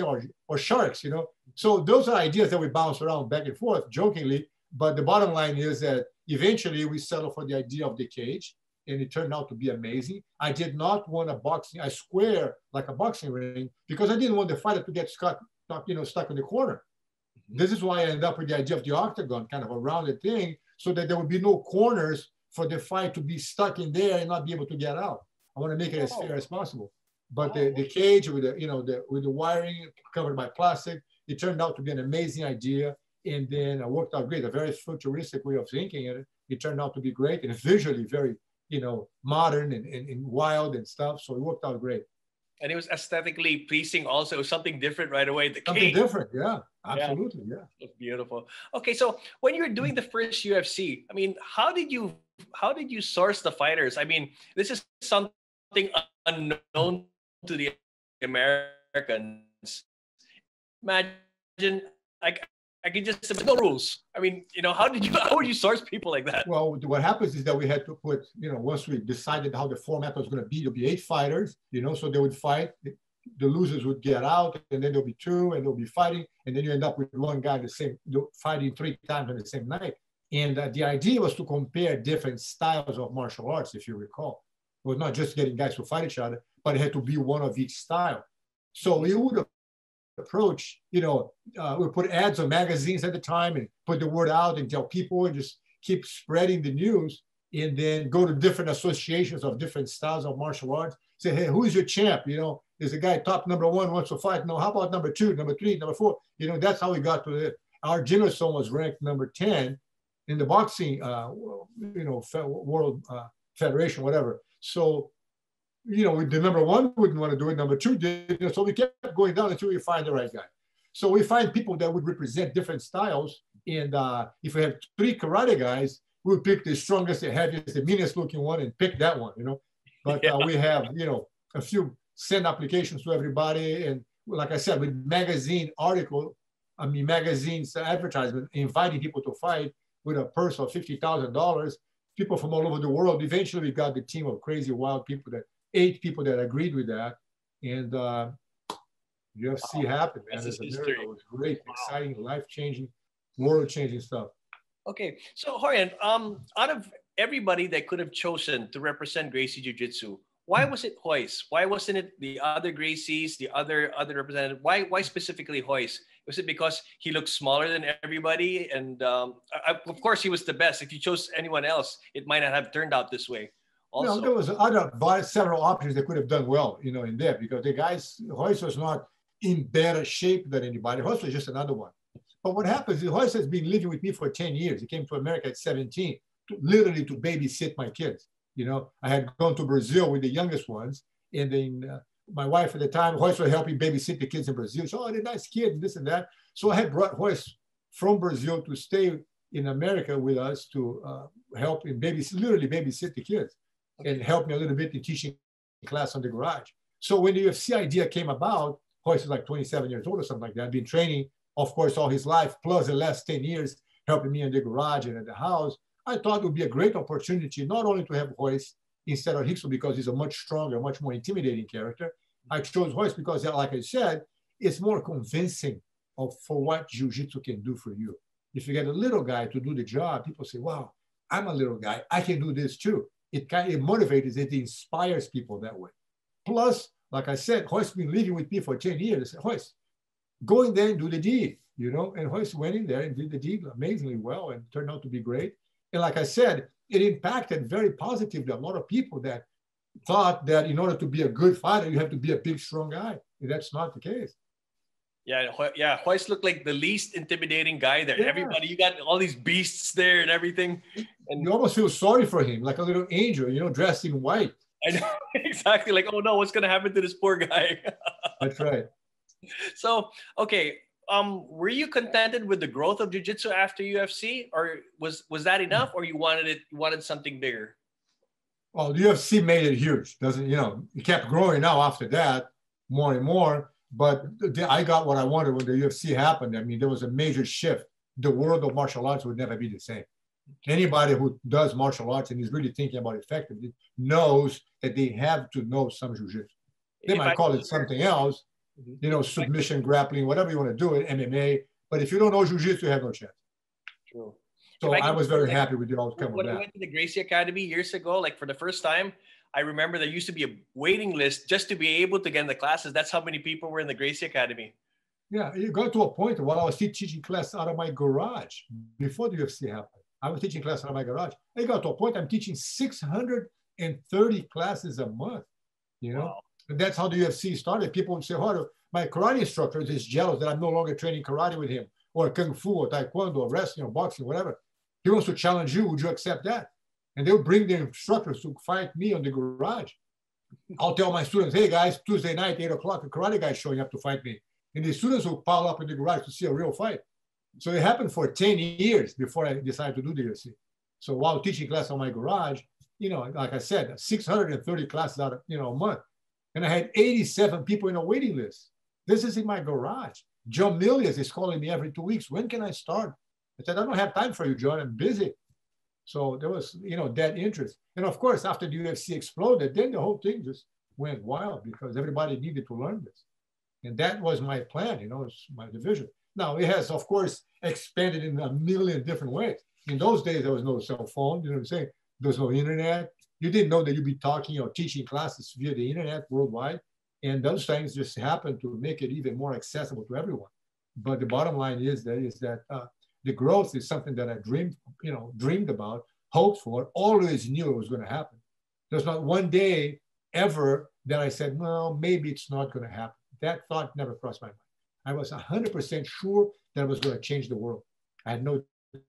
or sharks, you know. So those are ideas that we bounce around back and forth jokingly. But the bottom line is that eventually we settled for the idea of the cage, and it turned out to be amazing. I did not want a square like a boxing ring because I didn't want the fighter to get stuck in the corner. This is why I ended up with the idea of the octagon, kind of a rounded thing, so that there would be no corners for the fight to be stuck in there and not be able to get out. I want to make it as fair as possible. But the cage with the, you know, with the wiring covered by plastic, it turned out to be an amazing idea. And then it worked out great, a very futuristic way of thinking. And it turned out to be great and visually very, you know, modern and wild and stuff. So it worked out great. And it was aesthetically pleasing also. It was something different right away. Something different, yeah, absolutely, yeah. It's beautiful. Okay, so when you were doing the first UFC, I mean, how did you source the fighters? I mean, this is something unknown to the Americans. Imagine, I could just say no rules. I mean, you know, how would you source people like that? Well, what happens is that we had to put, you know, once we decided how the format was going to be, there'll be 8 fighters, you know, so they would fight. The losers would get out, and then there'll be 2, and they'll be fighting, and then you end up with one guy fighting 3 times on the same night. And the idea was to compare different styles of martial arts, if you recall. It was not just getting guys to fight each other, but it had to be one of each style. So we would approach, you know, we put ads on magazines at the time and put the word out and tell people and just keep spreading the news, and then go to different associations of different styles of martial arts. Say, hey, who's your champ? You know, there's a guy top number 1 wants to fight. No, how about number 2, number 3, number 4? You know, that's how we got to it. Our Jimmerson was ranked number 10 in the boxing, you know, world federation, whatever. So, you know, the number 1 wouldn't want to do it. Number 2 did. You know, so we kept going down until we find the right guy. So we find people that would represent different styles. And if we have 3 karate guys, we would pick the strongest, the heaviest, the meanest looking one and pick that one, you know. But we have, you know, a few send applications to everybody. And like I said, with magazines advertisement, inviting people to fight with a purse of $50,000, people from all over the world. Eventually we got the team of crazy, wild people, 8 people that agreed with that. And UFC happened, man. It's a miracle. It was great, exciting, life-changing, world-changing stuff. Okay, so Rorion, out of everybody that could have chosen to represent Gracie Jiu-Jitsu, why was it Royce? Why wasn't it the other Gracies, the other representative? Why specifically Royce? Was it because he looked smaller than everybody? And of course, he was the best. If you chose anyone else, it might not have turned out this way. Also, no, there was several options that could have done well, you know, in there, because the guys, Royce was not in better shape than anybody. Royce was just another one. But what happens is Royce has been living with me for 10 years. He came to America at 17, literally to babysit my kids. You know, I had gone to Brazil with the youngest ones, and then my wife at the time, Royce was helping babysit the kids in Brazil. So, oh, they're nice kids, and this and that. So I had brought Royce from Brazil to stay in America with us to help him literally babysit the kids, and help me a little bit in teaching class on the garage. So when the UFC idea came about, Royce is like 27 years old or something like that. I've been training, of course, all his life, plus the last 10 years, helping me in the garage and at the house. I thought it would be a great opportunity, not only to have Royce instead of Rickson, because he's a much stronger, much more intimidating character. I chose Royce because, like I said, it's more convincing for what Jiu-Jitsu can do for you. If you get a little guy to do the job, people say, wow, I'm a little guy. I can do this too. It motivates, it inspires people that way. Plus, like I said, Royce has been living with me for 10 years. I said, Royce, go in there and do the deed, you know? And Royce went in there and did the deed amazingly well and turned out to be great. And like I said, it impacted very positively a lot of people that thought that in order to be a good fighter, you have to be a big, strong guy. And that's not the case. Yeah, Royce looked like the least intimidating guy there. Yeah. Everybody, you got all these beasts there and everything. And you almost feel sorry for him, like a little angel, you know, dressed in white. I know, exactly. Like, oh no, what's going to happen to this poor guy? That's right. So, okay. Were you contented with the growth of Jiu-Jitsu after UFC, or was that enough, or you wanted something bigger? Well, the UFC made it huge. It kept growing now after that, more and more. But I got what I wanted when the UFC happened. I mean, there was a major shift. The world of martial arts would never be the same. Anybody who does martial arts and is really thinking about effectively knows that they have to know some Jiu-Jitsu. They might call it something else, you know, submission, grappling, whatever you want to do it, MMA. But if you don't know Jiu-Jitsu, you have no chance. True. So I was very happy with the outcome of that. When I went to the Gracie Academy years ago, like for the first time, I remember there used to be a waiting list just to be able to get in the classes. That's how many people were in the Gracie Academy. Yeah, it got to a point while I was teaching class out of my garage before the UFC happened. I was teaching class out of my garage. It got to a point I'm teaching 630 classes a month, you know? Wow. And that's how the UFC started. People would say, oh, my karate instructor is jealous that I'm no longer training karate with him, or kung fu, or taekwondo, or wrestling, or boxing, whatever. He wants to challenge you. Would you accept that? And they'll bring their instructors to fight me on the garage. I'll tell my students, hey guys, Tuesday night, 8 o'clock, a karate guy's showing up to fight me. And the students will pile up in the garage to see a real fight. So it happened for 10 years before I decided to do the UFC. So while teaching class on my garage, you know, like I said, 630 classes out of, a month. And I had 87 people in a waiting list. This is in my garage. John Milius is calling me every 2 weeks. When can I start? I said, I don't have time for you, John. I'm busy. So there was, that interest. And of course, after the UFC exploded, then the whole thing just went wild because everybody needed to learn this. And that was my plan, it's my division. Now, it has, of course, expanded in a million different ways. In those days, there was no cell phone, you know what I'm saying? There was no internet. You didn't know that you'd be talking or teaching classes via the internet worldwide. And those things just happened to make it even more accessible to everyone. But the bottom line is that the growth is something that I dreamed about, hoped for, always knew it was going to happen. There's not one day ever that I said, well, maybe it's not going to happen. That thought never crossed my mind. I was 100% sure that it was going to change the world. I had no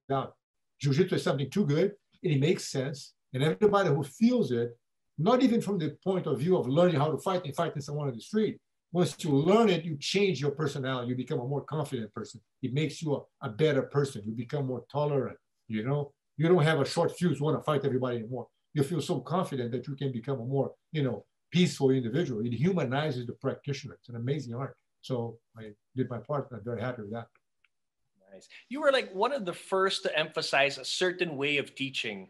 doubt. Jiu-Jitsu is something too good, and it makes sense. And everybody who feels it, not even from the point of view of learning how to fight and fighting someone on the street, once you learn it, you change your personality. You become a more confident person. It makes you a better person. You become more tolerant, You don't have a short fuse, want to fight everybody anymore. You feel so confident that you can become a more, peaceful individual. It humanizes the practitioner. It's an amazing art. So I did my part. I'm very happy with that. Nice. You were like one of the first to emphasize a certain way of teaching.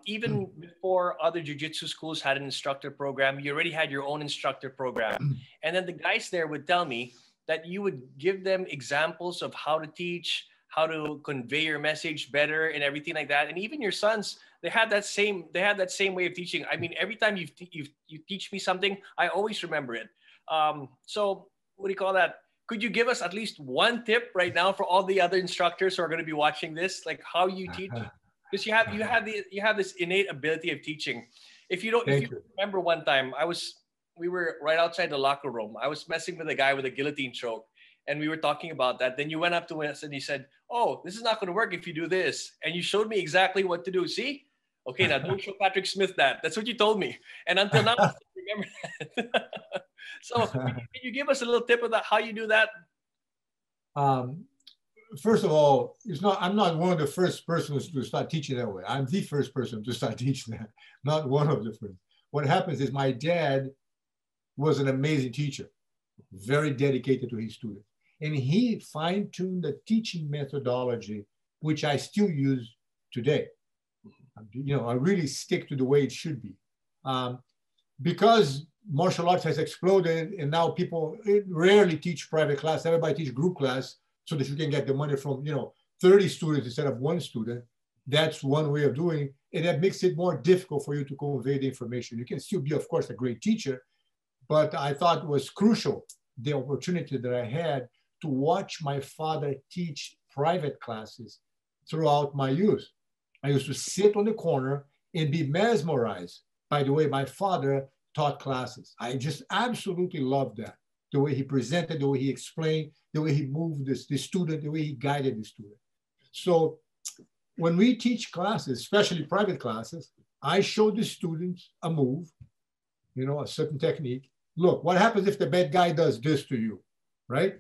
Even before other jiu-jitsu schools had an instructor program, you already had your own instructor program. And then the guys there would tell me that you would give them examples of how to teach, how to convey your message better and everything like that. And even your sons, they had that same way of teaching. I mean, every time you teach me something, I always remember it. So what do you call that? Could you give us at least one tip right now for all the other instructors who are going to be watching this, like how you teach? Because you have this innate ability of teaching. If you remember one time, we were right outside the locker room. I was messing with a guy with a guillotine choke, and we were talking about that. Then you went up to us and you said, "Oh, this is not going to work if you do this," and you showed me exactly what to do. See? Okay, now don't show Patrick Smith that. That's what you told me, and until now, I still remember that. So, can you give us a little tip of that? How you do that? First of all, I'm not one of the first persons to start teaching that way. I'm the first person to start teaching that, not one of the first. What happens is my dad was an amazing teacher, very dedicated to his students. And he fine-tuned the teaching methodology, which I still use today. I really stick to the way it should be. Because martial arts has exploded and now people rarely teach private class, everybody teach group class, so that you can get the money from 30 students instead of one student. That's one way of doing it, and that makes it more difficult for you to convey the information. You can still be, of course, a great teacher, but I thought it was crucial, the opportunity that I had to watch my father teach private classes throughout my youth. I used to sit on the corner and be mesmerized by the way my father taught classes. I just absolutely loved that. The way he presented, the way he explained, the way he moved the student, the way he guided the student. So when we teach classes, especially private classes, I show the students a move, a certain technique. Look, what happens if the bad guy does this to you, right?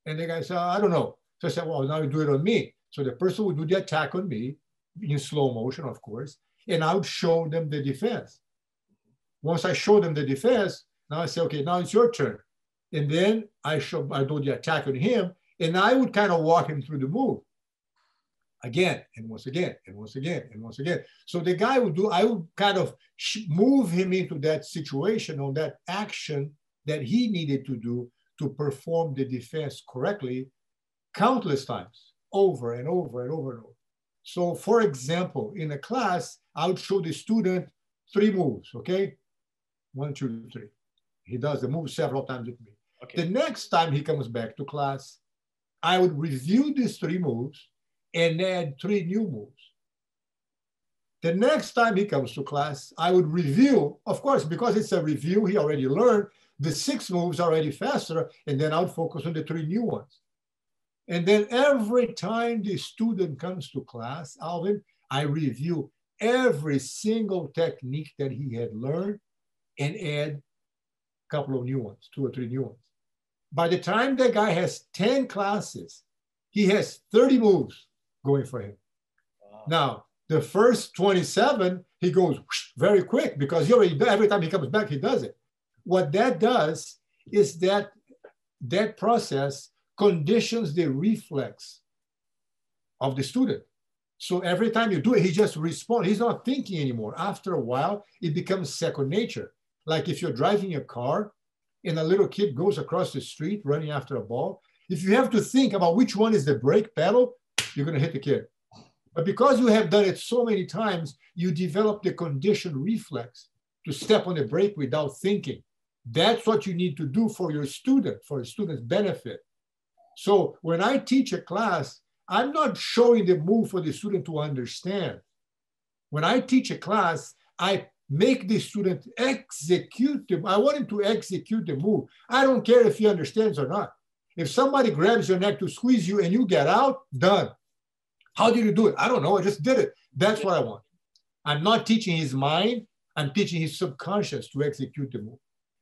And the guy said, I don't know. So I said, well, now you do it on me. So the person would do the attack on me in slow motion, of course, and I would show them the defense. Once I show them the defense, now I say, okay, now it's your turn. And then I do the attack on him, and I would kind of walk him through the move again, and once again, and once again, and once again. So the guy I would kind of move him into that situation, on that action that he needed to do to perform the defense correctly countless times, over and over and over and over. So for example, in a class, I would show the student 3 moves, okay? 1, 2, 3. He does the move several times with me. Okay. The next time he comes back to class, I would review these 3 moves and add 3 new moves. The next time he comes to class, I would review, of course, because it's a review, he already learned the 6 moves already faster, and then I would focus on the 3 new ones. And then every time the student comes to class, Alvin, I review every single technique that he had learned and add a couple of new ones, 2 or 3 new ones. By the time that guy has 10 classes, he has 30 moves going for him. Wow. Now, the first 27, he goes very quick because he already, every time he comes back, he does it. What that does is that process conditions the reflex of the student. So every time you do it, he just responds. He's not thinking anymore. After a while, it becomes second nature. Like if you're driving a car and a little kid goes across the street running after a ball, if you have to think about which one is the brake pedal, you're going to hit the kid. But because you have done it so many times, you develop the conditioned reflex to step on the brake without thinking. That's what you need to do for your student, for a student's benefit. So when I teach a class, I'm not showing the move for the student to understand. When I teach a class, I make the student execute the, I want him to execute the move. I don't care if he understands or not. If somebody grabs your neck to squeeze you and you get out, done. How did you do it? I don't know. I just did it. That's what I want. I'm not teaching his mind. I'm teaching his subconscious to execute the move.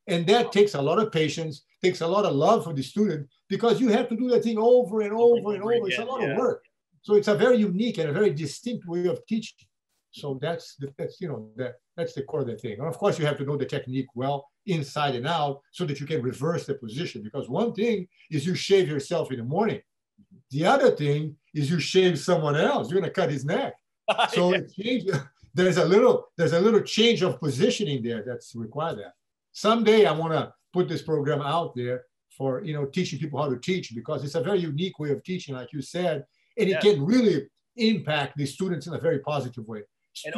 And that takes a lot of patience, takes a lot of love for the student because you have to do that thing over and over and over. It's a lot of work. So it's a very unique and a very distinct way of teaching. So that's the core of the thing. And of course, you have to know the technique well inside and out so that you can reverse the position. Because one thing is you shave yourself in the morning. The other thing is you shave someone else. You're going to cut his neck. So it changes. There's a little change of positioning there that's required. That someday I want to put this program out there for teaching people how to teach because it's a very unique way of teaching, like you said, and it can really impact the students in a very positive way. And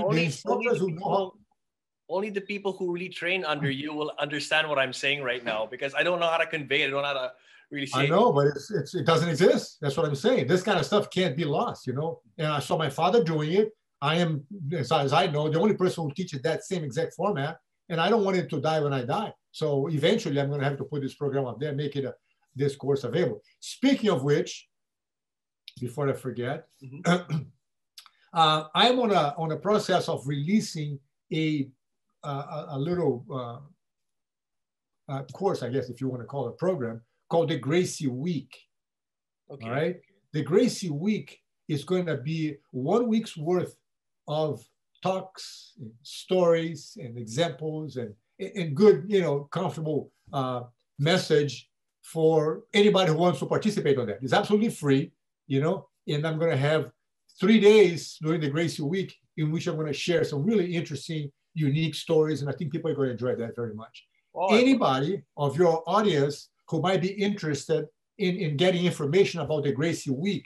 only the people who really train under you will understand what I'm saying right now because I don't know how to convey it. I don't know how to really say I know, but it doesn't exist. That's what I'm saying. This kind of stuff can't be lost, And I saw my father doing it. I am, as I know, the only person who teaches that same exact format, and I don't want it to die when I die. So eventually I'm going to have to put this program up there, make it this course available. Speaking of which, before I forget, I'm on a process of releasing a little course, I guess, if you want to call it a program, called the Gracie Week. Okay. All right. The Gracie Week is going to be 1 week's worth of talks, and stories, and examples, and good, comfortable message for anybody who wants to participate on that. It's absolutely free, and I'm going to have 3 days during the Gracie Week in which I'm going to share some really interesting, unique stories, and I think people are going to enjoy that very much. Oh, anybody of your audience who might be interested in getting information about the Gracie Week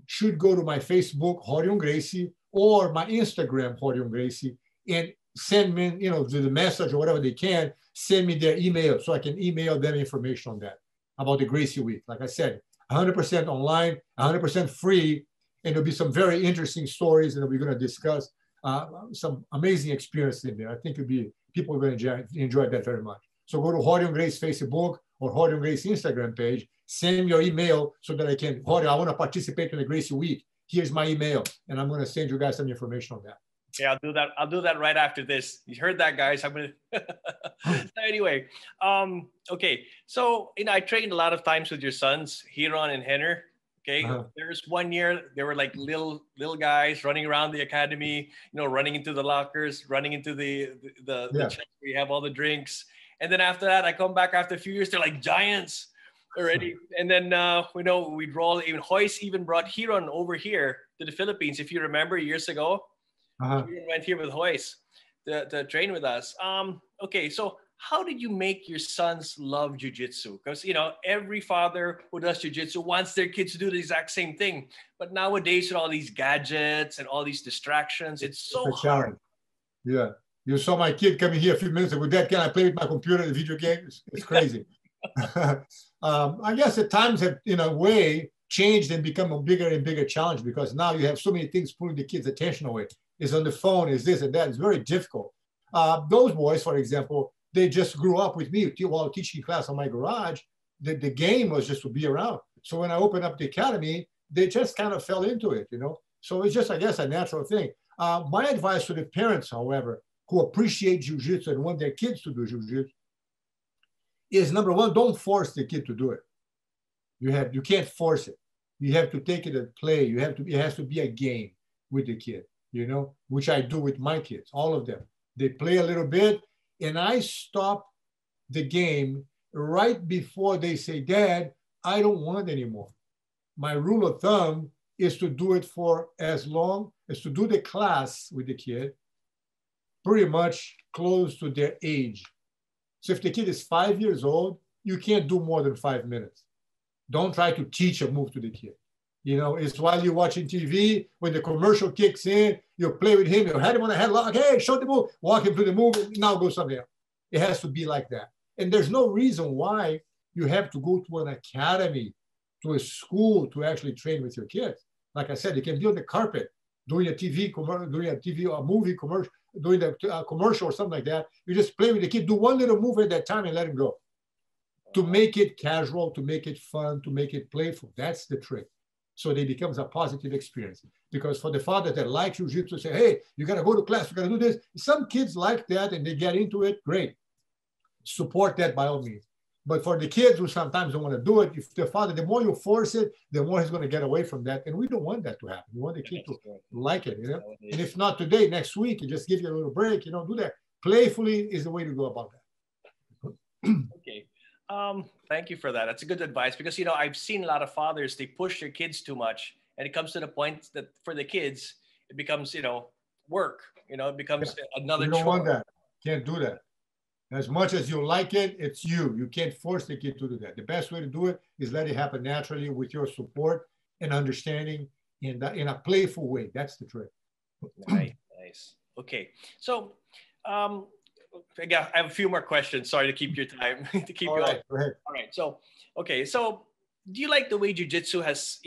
should go to my Facebook, Rorion Gracie, or my Instagram, Rorion Gracie, and send me, the message or whatever they can, send me their email so I can email them information on that, about the Gracie Week. Like I said, 100% online, 100% free, and there'll be some very interesting stories that we're going to discuss, some amazing experience in there. I think people are going to enjoy that very much. So go to Rorion Gracie Facebook or Rorion Gracie Instagram page, send me your email so that I can, Rorion, I want to participate in the Gracie Week. Here's my email, and I'm going to send you guys some information on that. Yeah, I'll do that. I'll do that right after this. You heard that, guys. I'm going to. So anyway, okay. So, I trained a lot of times with your sons, Rorion and Henner. Okay. There's 1 year, they were like little guys running around the academy, running into the lockers, running into the chest where you have all the drinks. And then after that, I come back after a few years, they're like giants already. And then, we'd roll. Even Hoist even brought Rorion over here to the Philippines. If you remember years ago, Rorion went here with Hoist to train with us. Okay, so how did you make your sons love jiu-jitsu? Because, every father who does jiu-jitsu wants their kids to do the exact same thing. But nowadays, with all these gadgets and all these distractions, it's so hard. Yeah. You saw my kid coming here a few minutes ago. Dad, can I play with my computer and video games? It's crazy. I guess the times have, in a way, changed and become a bigger and bigger challenge because now you have so many things pulling the kids' attention away. is on the phone, is this and that. It's very difficult. Those boys, for example, they just grew up with me while teaching class on my garage. The game was just to be around. So when I opened up the academy, they just kind of fell into it, you know? So it's just, I guess, a natural thing. My advice to the parents, however, who appreciate jiu-jitsu and want their kids to do jiu-jitsu is, number one, don't force the kid to do it. You can't force it. You have to take it at play. It has to be a game with the kid, you know, which I do with my kids, all of them. They play a little bit, and I stop the game right before they say, Dad, I don't want anymore. My rule of thumb is to do it for as long as to do the class with the kid, pretty much close to their age. So if the kid is 5 years old, you can't do more than 5 minutes. Don't try to teach a move to the kid. You know, it's while you're watching TV, when the commercial kicks in, you play with him, you head him on a headlock, hey, show the move, walk him through the move, and now go something else. It has to be like that. And there's no reason why you have to go to an academy, to a school to actually train with your kids. Like I said, you can be on the carpet, doing a TV or a movie commercial, doing a commercial or something like that. You just play with the kid, do one little move at that time and let him go. To make it casual, to make it fun, to make it playful. That's the trick. So it becomes a positive experience. Because for the father that likes jiu-jitsu, say, hey, you got to go to class, you got to do this. Some kids like that and they get into it, great. Support that by all means. But for the kids who sometimes don't want to do it, if the father, the more you force it, the more he's going to get away from that. And we don't want that to happen. We want the kid to like it, you know? And if not today, next week, you just give you a little break, you know, do that. Playfully is the way to go about that. Okay. Thank you for that. That's a good advice because, you know, I've seen a lot of fathers, they push their kids too much and it comes to the point that for the kids, it becomes, you know, work, you know, it becomes another chore. You don't want that. Can't do that. As much as you like it, it's you. You can't force the kid to do that. The best way to do it is let it happen naturally with your support and understanding in a playful way. That's the trick. Nice. Okay. So, I have a few more questions. Sorry to keep your time. to keep you right, go ahead. All right. So, okay. So, do you like the way jiu-jitsu has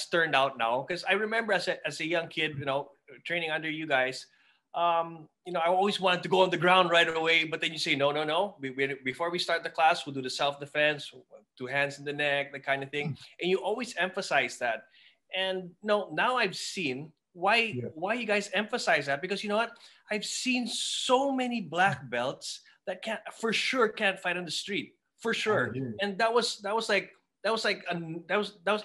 turned out now? Because I remember as a young kid, you know, training under you guys, you know, I always wanted to go on the ground right away, but then you say, no. Before we start the class, we'll do the self-defense, 2 hands in the neck, that kind of thing. And you always emphasize that. And no, now I've seen why you guys emphasize that, because you know what? I've seen so many black belts that can't fight on the street, for sure. And that was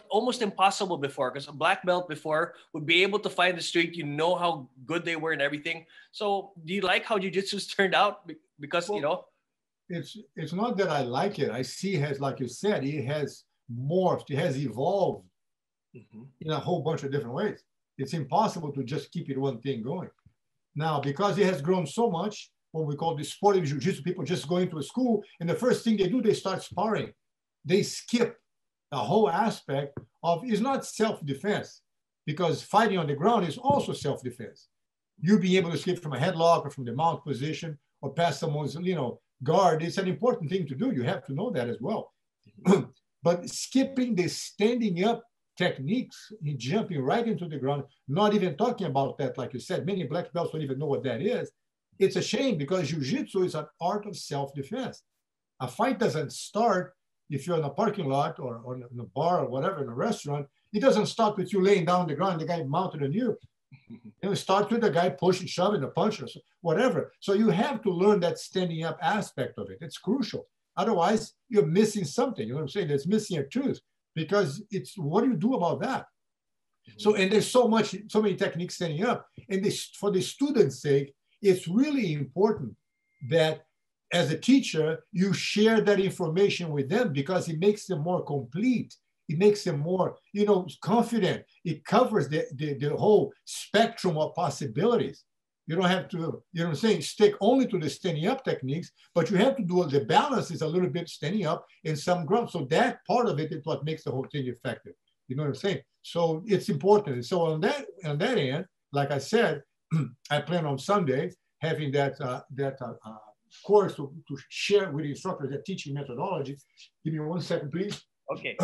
almost impossible before, because a black belt before would be able to fight in the street. You know how good they were and everything. So do you like how jiu-jitsu's turned out? Because, you know, it's not that I like it. I see it has, like you said, it has morphed, it has evolved in a whole bunch of different ways. It's impossible to just keep it one thing going. Now, because it has grown so much, what we call the sporting jiu-jitsu, people just go into a school, and the first thing they do, they start sparring. They skip the whole aspect of, it's not self-defense, because fighting on the ground is also self-defense. You being able to escape from a headlock or from the mount position or past someone's, you know, guard, it's an important thing to do. You have to know that as well. But skipping the standing up techniques in jumping right into the ground, not even talking about that, like you said, many black belts don't even know what that is. It's a shame, because jiu-jitsu is an art of self-defense. A fight doesn't start if you're in a parking lot or in a bar or whatever, in a restaurant. It doesn't start with you laying down on the ground, the guy mounted on you. It starts with the guy pushing, shoving, a punch, or whatever. So you have to learn that standing up aspect of it. It's crucial. Otherwise, you're missing something. You know what I'm saying? There's missing a tooth. Because it's, what do you do about that? So, and there's so many techniques standing up. And for the students' sake, it's really important that as a teacher, you share that information with them, because it makes them more complete. It makes them more, you know, confident. It covers the whole spectrum of possibilities. You don't have to, you know what I'm saying, stick only to the standing up techniques, but you have to do the balance is a little bit standing up in some ground. So that part of it is what makes the whole thing effective. You know what I'm saying? So it's important. And so on that end, like I said, I plan on Sunday having that course to share with the instructors that teaching methodology. Give me 1 second, please. Okay.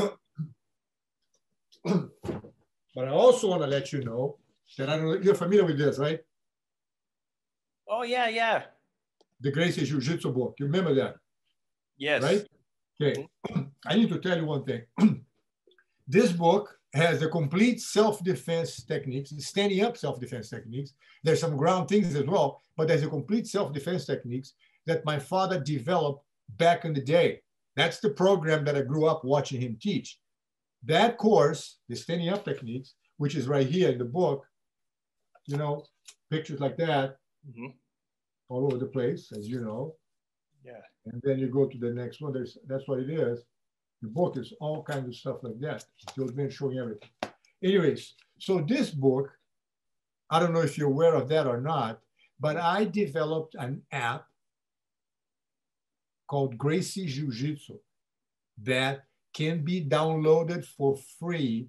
But I also want to let you know that, I don't know, you're familiar with this, right? Oh, yeah, yeah. The Gracie Jiu-Jitsu book. You remember that? Yes. Right? Okay. I need to tell you one thing. This book has the complete self-defense techniques, standing up self-defense techniques. There's some ground things as well, but there's a complete self-defense techniques that my father developed back in the day. That's the program that I grew up watching him teach. That course, the standing up techniques, which is right here in the book, you know, pictures like that, all over the place, as you know. Yeah. And then you go to the next one. That's what it is. The book is all kinds of stuff like that. The old man showing everything. Anyways, so this book, I don't know if you're aware of that or not, but I developed an app called Gracie Jiu-Jitsu that can be downloaded for free.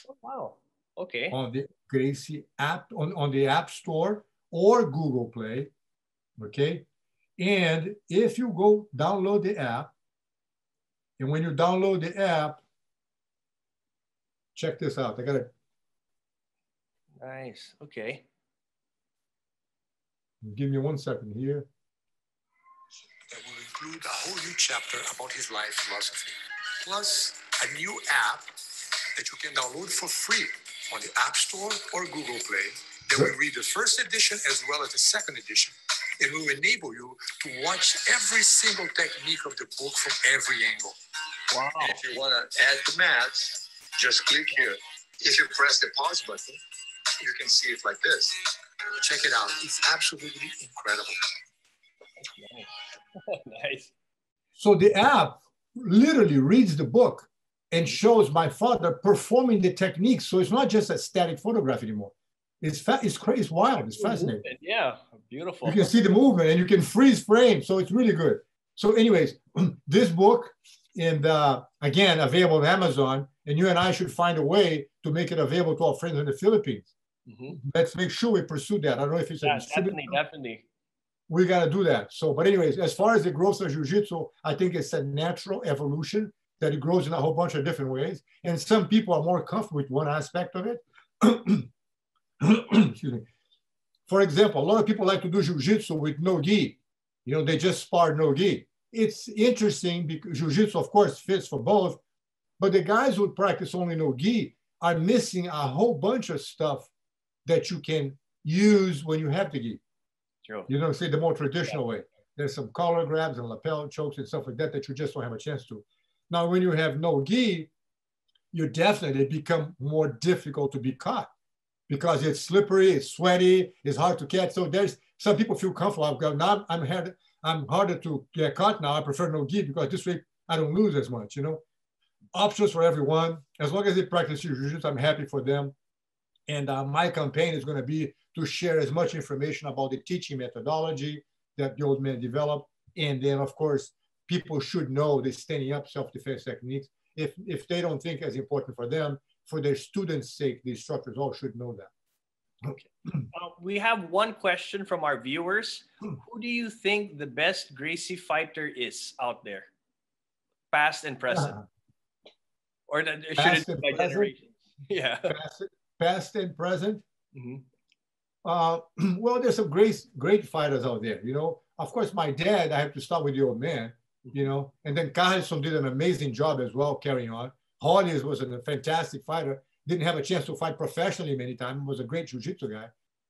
Oh, wow. Okay. On the Gracie app, on the App Store or Google Play. Okay. And if you go download the app, and when you download the app, check this out. I got it. Nice. Okay. Give me 1 second here. That will include a whole new chapter about his life philosophy, plus a new app that you can download for free on the App Store or Google Play. That will read the first edition as well as the second edition. It will enable you to watch every single technique of the book from every angle. Wow. And if you want to add the mats, just click here. If you press the pause button, you can see it like this. Check it out. It's absolutely incredible. Nice. So the app literally reads the book and shows my father performing the techniques. So it's not just a static photograph anymore. It's crazy. It's wild. It's fascinating. Yeah, beautiful. You can see the movement and you can freeze frame. So it's really good. So anyways, this book, and again, available on Amazon, and you and I should find a way to make it available to our friends in the Philippines. Let's make sure we pursue that. I don't know if it's a distributor. Definitely. We got to do that. So, but anyways, as far as the growth of Jiu-Jitsu, I think it's a natural evolution that it grows in a whole bunch of different ways. And some people are more comfortable with one aspect of it. Excuse me. For example, a lot of people like to do Jiu-Jitsu with no gi. You know, they just spar no gi. It's interesting because Jiu-Jitsu, of course, fits for both. But the guys who practice only no gi are missing a whole bunch of stuff that you can use when you have the gi. True. You know, say the more traditional way. There's some collar grabs and lapel chokes and stuff like that that you just don't have a chance to. Now, when you have no gi, you definitely become more difficult to be caught because it's slippery, it's sweaty, it's hard to catch. So there's some people feel comfortable. Now I'm harder to get caught now. I prefer no gi because this way I don't lose as much, you know. Options for everyone. As long as they practice Jiu-Jitsu, I'm happy for them. And my campaign is going to be to share as much information about the teaching methodology that the old man developed. And then, of course, people should know the standing up self-defense techniques. If they don't think it's important for them, for their students' sake, the instructors all should know that. Okay. We have one question from our viewers. Who do you think the best Gracie fighter is out there? Past and present. Or should it be by generations? Yeah. Past and present. Well, there's some great fighters out there, you know. Of course, my dad, I have to start with the old man, you know, and then Carlson did an amazing job as well carrying on. Hollis was a fantastic fighter, didn't have a chance to fight professionally many times, was a great jiu-jitsu guy.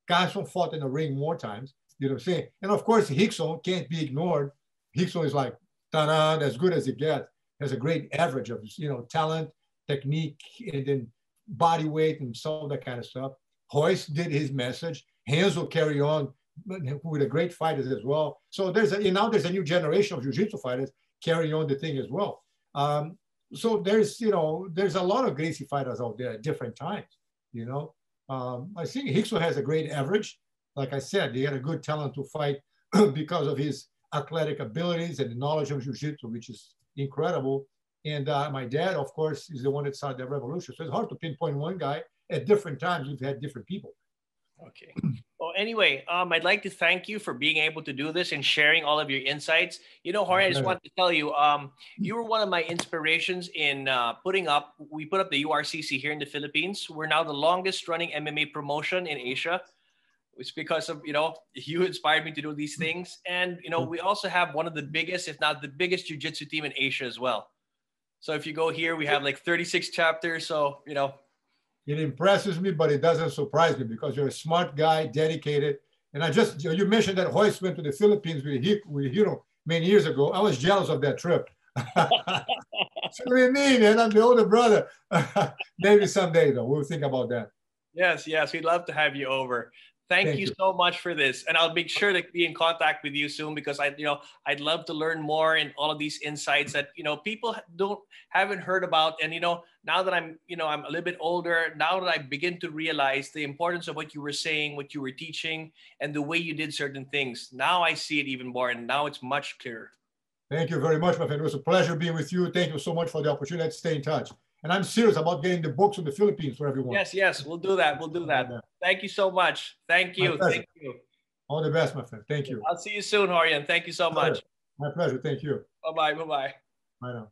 Carlson fought in the ring more times, you know what I'm saying? And of course, Rickson can't be ignored. Rickson is like, ta-da, as good as it gets, has a great average of, you know, talent, technique, and then body weight and some of that kind of stuff. Hoist did his message. Hands will carry on with the great fighters as well. So now there's a new generation of jiu-jitsu fighters carrying on the thing as well. So there's a lot of Gracie fighters out there at different times, you know. I think Rickson has a great average. Like I said, he had a good talent to fight because of his athletic abilities and the knowledge of jiu-jitsu, which is incredible. And my dad, of course, is the one that started the revolution. So it's hard to pinpoint one guy. At different times, we've had different people. Okay. Well, anyway, I'd like to thank you for being able to do this and sharing all of your insights. You know, Jorge, I just wanted to tell you, you were one of my inspirations in we put up the URCC here in the Philippines. We're now the longest running MMA promotion in Asia. It's because of, you know, you inspired me to do these things. And, you know, we also have one of the biggest, if not the biggest jiu-jitsu team in Asia as well. So if you go here, we have like 36 chapters. So, you know. It impresses me, but it doesn't surprise me because you're a smart guy, dedicated. And I just, you mentioned that Royce went to the Philippines with Hiro many years ago. I was jealous of that trip. So what do you mean, man? I'm the older brother. Maybe someday, though. We'll think about that. Yes, yes. We'd love to have you over. Thank you so much for this. And I'll make sure to be in contact with you soon because I'd love to learn more in all of these insights that, you know, people haven't heard about. And, you know, now that I'm a little bit older, now that I begin to realize the importance of what you were saying, what you were teaching, and the way you did certain things. Now I see it even more, and now it's much clearer. Thank you very much, my friend. It was a pleasure being with you. Thank you so much for the opportunity to stay in touch. And I'm serious about getting the books from the Philippines for everyone. Yes, yes, we'll do that. We'll do that. Thank you so much. Thank you. Thank you. All the best, my friend. Thank you. I'll see you soon, Rorion. Thank you so much. My pleasure. Thank you. Bye-bye. Bye-bye. Bye now.